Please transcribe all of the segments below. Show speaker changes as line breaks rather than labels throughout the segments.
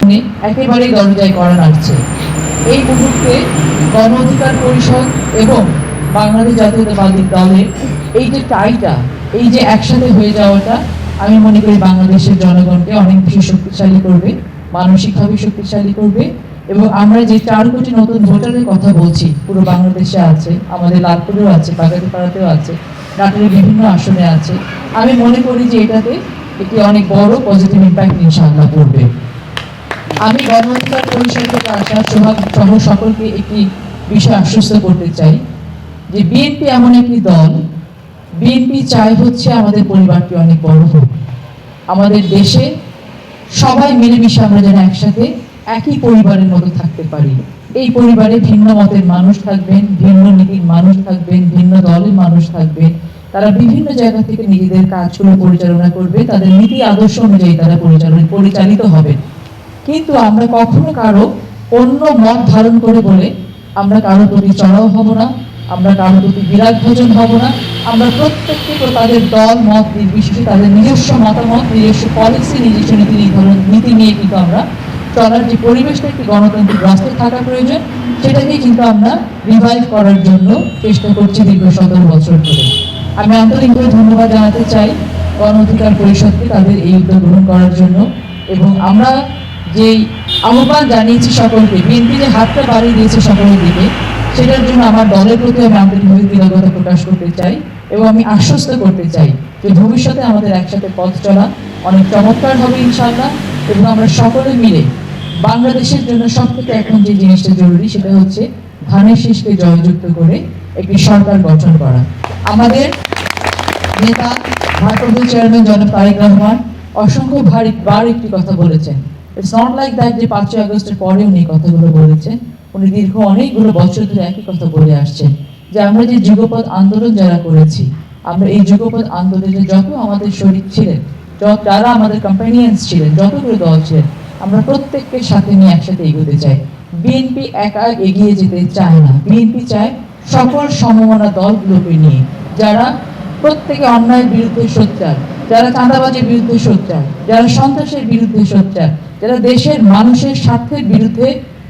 নির্বাচনে একেবারেই দরজায় করা নাড়ছে। এই মুহূর্তে গণ অধিকার পরিষদ এবং বাংলাদেশ জাতীয়তাবাদী দলের এই যে টাইটা, এই যে একসাথে হয়ে যাওয়াটা, আমি মনে করি বাংলাদেশের জনগণকে অনেক বেশি শক্তিশালী করবে, মানসিকভাবে শক্তিশালী করবে। এবং আমরা যে 4 কোটি নতুন ভোটারের কথা বলছি, পুরো বাংলাদেশে আছে, আমাদের লালপুরেও আছে, বাগাতিপাড়াতেও আছে, নাটোরের বিভিন্ন আসনে আছে, আমি মনে করি যে এটাতে একটি অনেক বড় পজিটিভ ইম্প্যাক্ট ইনশাআল্লাহ পড়বে। আমি গণ অধিকার পরিষদ থেকে আসা সহ সকলকে একটি বিষয় আশ্বস্ত করতে চাই যে বিএনপি এমন একটি দল, বিএনপি চাই হচ্ছে আমাদের পরিবারটি অনেক বড় হোক, আমাদের দেশে সবাই মিলেমিশে আমরা যেন একসাথে একই পরিবারের মতো থাকতে পারি। এই পরিবারে ভিন্ন মতের মানুষ থাকবেন, ভিন্ন নীতির মানুষ থাকবেন, ভিন্ন দলের মানুষ থাকবেন, তারা বিভিন্ন জায়গা থেকে নিজেদের কাজগুলো পরিচালনা করবে, তাদের নীতি আদর্শ অনুযায়ী তারা পরিচালিত হবে। কিন্তু আমরা কখনো কারো অন্য মত ধারণ করে বলে আমরা কারো প্রতি চড়াও হব না, আমরা কারো প্রতি বিরাগ ভোজন হব না। আমরা প্রত্যেককে তাদের দল মত নির্বিশেষে তাদের নিজস্ব মতামত, নিজস্ব পলিসি, নিজস্ব নীতি নিয়ে কিন্তু আমরা চলার যে পরিবেশটা একটি গণতান্ত্রিক রাস্তায় থাকা প্রয়োজন, সেটাকেই কিন্তু আমরা রিভাইভ করার জন্য চেষ্টা করছি দীর্ঘ 17 বছর ধরে। আমি আন্তরিকভাবে ধন্যবাদ জানাতে চাই গণ অধিকার পরিষদকে তাদের এই উদ্যোগ গ্রহণ করার জন্য। এবং আমরা যেই আহ্বান জানিয়েছি সকলকে, বিএনপি যে হাতটা বাড়িয়ে দিয়েছে সকলের দিকে, সেটার জন্য আমার দলের প্রতি আমি আন্তরিকভাবে কৃতজ্ঞতা প্রকাশ করতে চাই এবং আমি আশ্বস্ত করতে চাই যে ভবিষ্যতে আমাদের একসাথে পথ চলা অনেক চমৎকার হবে ইনশাআল্লাহ। এবং আমরা সকলে মিলে বাংলাদেশের জন্য সবথেকে এখন যে জিনিসটা জরুরি, সেটা হচ্ছে ধানের শীষকে জয়যুক্ত করে একটি সরকার গঠন করা। আমাদের নেতা ভারপ্রাপ্ত চেয়ারম্যান জনাব তারেক রহমান অসংখ্য বার একটি কথা বলেছেন। ইটস নট লাইক দ্যাট যে 5ই আগস্টের পরে উনি কথাগুলো বলেছেন, উনি দীর্ঘ অনেকগুলো বছর ধরে একই কথা বলে আসছেন যে আমরা যে যুগপৎ আন্দোলন যারা করেছি, আমরা এই যুগপৎ আন্দোলনে যত আমাদের শরীক ছিলেন, যারা আমাদের কম্প্যানিয়ন্স ছিলেন, যতগুলো দল ছিলেন, আমরা প্রত্যেককে সাথে নিয়ে একসাথে এগোতে চাই। বিএনপি একা এগিয়ে যেতে চায় না, বিএনপি চায় সকল সমমনা দলগুলোকে নিয়ে, যারা প্রত্যেকে অন্যায়ের বিরুদ্ধে সোচ্চার, যারা চাঁদাবাজির বিরুদ্ধে সোচ্চার, যারা সন্ত্রাসের বিরুদ্ধে সোচ্চার, যারা দেশের মানুষের স্বার্থের বিরুদ্ধে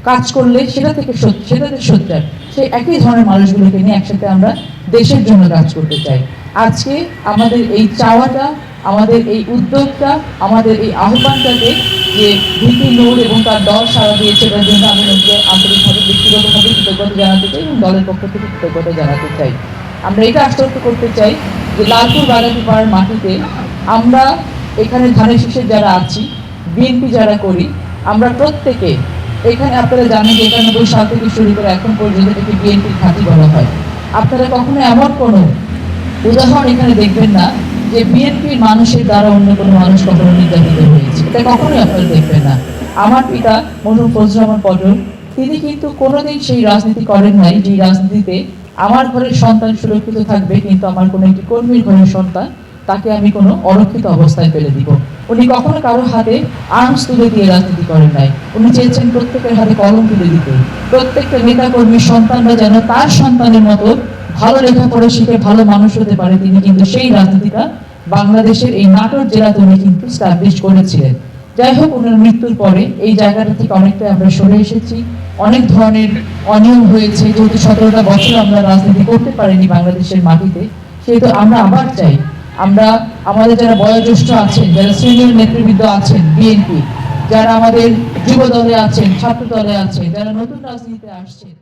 কাজ করলে সেটাতে সোচ্চার, সেই একই ধরনের মানুষগুলোকে নিয়ে একসাথে আমরা দেশের জন্য কাজ করতে চাই। আজকে আমাদের এই চাওয়াটা, আমাদের এই উদ্যোগটা, আমাদের এই আহ্বানটাকে যে ভিপি নূর এবং তার দল সাড়া দিয়েছে, তার জন্য আমি ওকে আন্তরিকভাবে ব্যক্তিগতভাবে কৃতজ্ঞতা জানাতে চাই এবং দলের পক্ষ থেকে কৃতজ্ঞতা জানাতে চাই। আমরা এটা আশ্বস্ত করতে চাই যে লালপুর বাগাতিপাড়ার মাটিতে আমরা এখানে ধানের শীষের যারা আছি, বিএনপি যারা করি, আমরা প্রত্যেকে এখানে, আপনারা জানেন যে 91 সাল থেকে শুরু করে এখন পর্যন্ত এটাকে বিএনপির ঘাঁটি বলা হয়। আপনারা কখনো এমন কোনো উদাহরণ এখানে দেখবেন না যে বিএনপির মানুষের দ্বারা অন্য কোনো মানুষ কখনো নির্যাতিত হয়েছে, এটা কখনোই আপনারা দেখবেন না। আমার পিতা মরহুম ফজলুর রহমান পটল, তিনি কিন্তু কোনোদিন সেই রাজনীতি করেন নাই যে রাজনীতিতে আমার ঘরের সন্তান সুরক্ষিত থাকবে কিন্তু আমার কোনো একটি কর্মীর ঘরের সন্তান তাকে আমি কোনো অরক্ষিত অবস্থায় ফেলে দিব। উনি কখনো কারো হাতে আর্মস তুলে দিয়ে রাজনীতি করেন নাই, উনি চেয়েছেন প্রত্যেকের হাতে কলম তুলে দিতে। প্রত্যেকটা নেতা কর্মীর সন্তানরা যেন তার সন্তানের মতো ভালো লেখাপড়া শিখে ভালো মানুষ হতে পারে, তিনি কিন্তু সেই রাজনীতিটা বাংলাদেশের এই নাটোর জেলাতে উনি কিন্তু স্টাবলিশ করেছিলেন। যাই হোক, ওনার মৃত্যুর পরে এই জায়গাটা থেকে অনেকটা আমরা সরে এসেছি, অনেক ধরনের অনিয়ম হয়েছে। যেহেতু 17টা বছর আমরা রাজনীতি করতে পারিনি বাংলাদেশের মাটিতে, সেহেতু আমরা আবার চাই, আমরা আমাদের যারা বয়োজ্যেষ্ঠ আছেন, যারা সিনিয়র নেতৃবৃন্দ আছেন বিএনপি, যারা আমাদের যুব দলে আছেন, ছাত্র দলে আছেন, যারা নতুন রাজনীতিতে আসছেন,